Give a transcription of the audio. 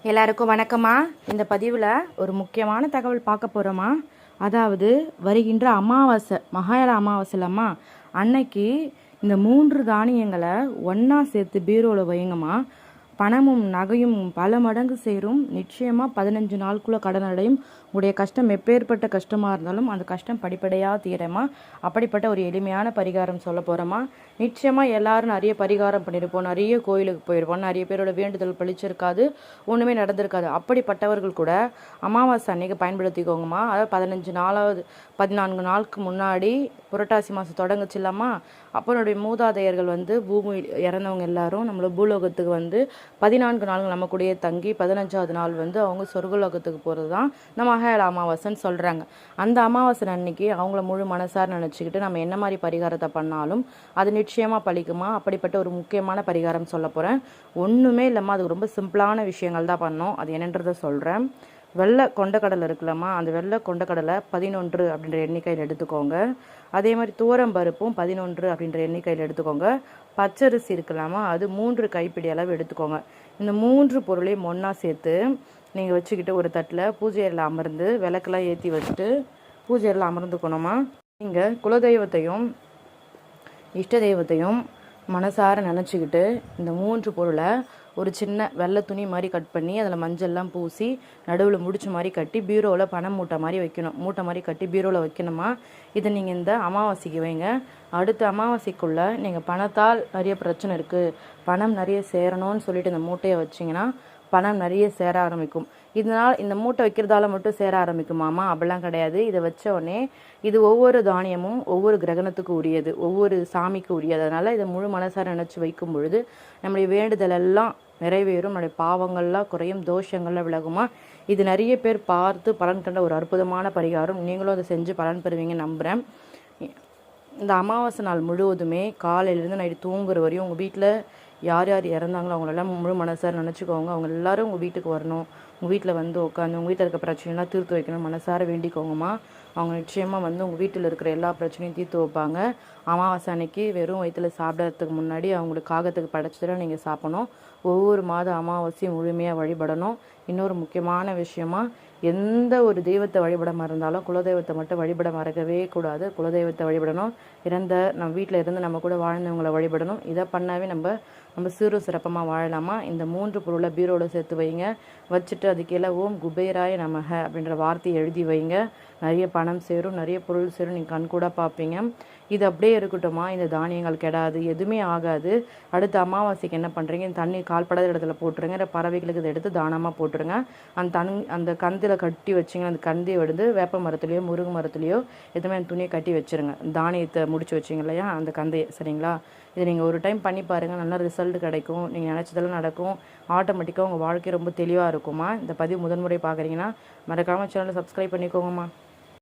எல்லாருக்கும் வணக்கம்மா. இந்த பதிவில் ஒரு முக்கியமான தகவல் பார்க்க போகிறோம்மா. அதாவது வருகின்ற அமாவாசை, மகாயாள அமாவாசைலம்மா அன்னைக்கு இந்த 3 தானியங்களை ஒன்றா சேர்த்து பீரோவில் வைங்கம்மா. பணமும் நகையும் பல மடங்கு சேரும். நிச்சயமாக 15 நாளுக்குள்ளே கடன் அடையும். உங்களுடைய கஷ்டம் எப்பேற்பட்ட கஷ்டமாக இருந்தாலும் அந்த கஷ்டம் படிப்படியாக தீரமா. அப்படிப்பட்ட ஒரு எளிமையான பரிகாரம் சொல்ல போகிறோமா. நிச்சயமாக எல்லோரும் நிறைய பரிகாரம் பண்ணியிருப்போம், நிறைய கோயிலுக்கு போயிருப்போம், நிறைய பேரோட வேண்டுதல் பழிச்சிருக்காது, ஒன்றுமே நடந்திருக்காது. அப்படிப்பட்டவர்கள் கூட அமாவாசை அன்னைக்கு பயன்படுத்திக்கோங்கம்மா. அதாவது 14 நாளுக்கு முன்னாடி புரட்டாசி மாதம் தொடங்குச்சு இல்லாமா. அப்போ என்னுடைய மூதாதையர்கள் பூமி இறந்தவங்க எல்லாரும் நம்மளை பூலோகத்துக்கு 14 நாள் நம்ம கூடயே தங்கி 15ஆவது நாள் அவங்க சொர்க்கலோகத்துக்கு போகிறது தான் நம்ம மகாயாள அமாவாசைன்னு சொல்கிறாங்க. அந்த அமாவாசை அன்னைக்கு அவங்கள முழு மனசார நினச்சிக்கிட்டு நம்ம என்ன மாதிரி பரிகாரத்தை பண்ணாலும் அது நிச்சயமாக பழிக்குமா. அப்படிப்பட்ட ஒரு முக்கியமான பரிகாரம் சொல்ல போகிறேன். ஒன்றுமே இல்லாமல் அது ரொம்ப சிம்பிளான விஷயங்கள் தான் பண்ணோம். அது என்னன்றதை சொல்கிறேன். வெள்ளை கொண்டக்கடலை இருக்குல்லம்மா, அந்த வெள்ளை கொண்டக்கடலை 11 அப்படின்ற எண்ணிக்கையில் எடுத்துக்கோங்க. அதே மாதிரி துவரம்பருப்பும் 11 அப்படின்ற எண்ணிக்கையில் எடுத்துக்கோங்க. பச்சரிசி இருக்கலாமா, அது 3 கைப்பிடி அளவு எடுத்துக்கோங்க. இந்த 3 பொருளையும் ஒன்றா சேர்த்து நீங்கள் வச்சுக்கிட்டு ஒரு தட்டில் பூஜை அறையில் அமர்ந்து விளக்கெல்லாம் ஏற்றி வச்சுட்டு பூஜை அறையில் அமர்ந்துக்கணுமா. நீங்கள் குலதெய்வத்தையும் இஷ்ட தெய்வத்தையும் மனசார நினச்சிக்கிட்டு இந்த 3 பொருளை ஒரு சின்ன வெள்ளை துணி மாதிரி கட் பண்ணி அதில் மஞ்சள்லாம் பூசி நடுவில் முடிச்ச மாதிரி கட்டி பீரோவில் பணம் மூட்டை மாதிரி வைக்கணும். மூட்டை மாதிரி கட்டி பீரோவில் வைக்கணுமா. இதை நீங்கள் இந்த அமாவாசைக்கு வைங்க. அடுத்த அமாவாசைக்குள்ளே நீங்கள் பணத்தால் நிறைய பிரச்சனை இருக்குது, பணம் நிறைய சேரணும்னு சொல்லிட்டு இந்த மூட்டையை வச்சிங்கன்னா பணம் நிறைய சேர ஆரம்பிக்கும். இதனால் இந்த மூட்டை வைக்கிறதால மட்டும் சேர ஆரம்பிக்குமாமா? அப்படிலாம் கிடையாது. இதை வச்ச உடனே இது ஒவ்வொரு தானியமும் ஒவ்வொரு கிரகணத்துக்கு உரியது, ஒவ்வொரு சாமிக்கு உரியது. அதனால் இதை முழு மனசார நினச்சி வைக்கும் பொழுது நம்முடைய வேண்டுதலெல்லாம் நிறைவேறும், நம்முடைய பாவங்கள்லாம் குறையும், தோஷங்கள்லாம் விலகுமா. இது நிறைய பேர் பார்த்து பலன் கண்ட ஒரு அற்புதமான பரிகாரம். நீங்களும் அதை செஞ்சு பலன் பெறுவீங்க நம்புகிறேன். இந்த அமாவாசை நாள் முழுவதுமே காலையிலேருந்து நைட்டு தூங்குற வரையும் உங்கள் வீட்டில் யார் யார் இறந்தாங்களோ அவங்களெல்லாம் முழு மனசார நினச்சிக்கோங்க. அவங்க எல்லோரும் உங்கள் வீட்டுக்கு வரணும். உங்கள் வீட்டில் உட்காந்து உங்கள் வீட்டில் இருக்க பிரச்சனைலாம் தீர்த்து வைக்கணும். மனசார வேண்டிக்கோங்கம்மா. அவங்க நிச்சயமாக உங்கள் வீட்டில் இருக்கிற எல்லா பிரச்சனையும் தீர்த்து வைப்பாங்க. அமாவாசை அன்னைக்கு வெறும் வயிற்றில் சாப்பிட்றதுக்கு முன்னாடி அவங்களுக்கு காகத்துக்கு படைச்சதெல்லாம் நீங்கள் சாப்பிடணும். ஒவ்வொரு மாத அமாவாசையும் முழுமையாக வழிபடணும். இன்னொரு முக்கியமான விஷயமா, எந்த ஒரு தெய்வத்தை வழிபட இருந்தாலும் குலதெய்வத்தை மட்டும் வழிபட மறக்கவே கூடாது. குலதெய்வத்தை வழிபடணும். நம்ம வீட்டில் இருந்து நம்ம கூட வாழ்ந்தவங்களை வழிபடணும். இதை பண்ணாவே நம்ம சீரும் சிறப்பமாக வாழலாமா. இந்த 3 பொருளை பீரோவில் சேர்த்து வைங்க. வச்சுட்டு அதுக்கெல்லாம் ஓம் குபேராய நமக அப்படின்ற வார்த்தையை எழுதி வைங்க. நிறைய பணம் சேரும், நிறைய பொருள் சேரும், நீங்கள் கண்கூட பார்ப்பீங்க. இது அப்படியே இருக்கட்டுமா. இந்த தானியங்கள் கெடாது, எதுவுமே ஆகாது. அடுத்த அமாவாசைக்கு என்ன பண்ணுறீங்க, இந்த தண்ணி கால்படாத இடத்துல போட்டுருங்க. பறவைகளுக்கு இதை எடுத்து தானமாக போட்டுருங்க. அந்த கந்தில் கட்டி வச்சிங்க. அந்த கந்தியை வேப்ப மரத்துலையோ முருங்கை மரத்துலையோ எதுவுமே அந்த துணியை கட்டி வச்சுருங்க. தானியத்தை முடிச்சு வச்சிங்க இல்லையா, அந்த கந்தையை. சரிங்களா. இதை நீங்கள் ஒரு டைம் பண்ணி பாருங்கள், நல்ல ரிசல்ட் கிடைக்கும். நீங்கள் நினச்சதெல்லாம் நடக்கும். ஆட்டோமேட்டிக்காக உங்கள் வாழ்க்கை ரொம்ப தெளிவாக இருக்குமா. இந்த பதிவு முதன்முறை பார்க்குறீங்கன்னா மறக்காமல் சேனலை சப்ஸ்கிரைப் பண்ணிக்கோங்கம்மா.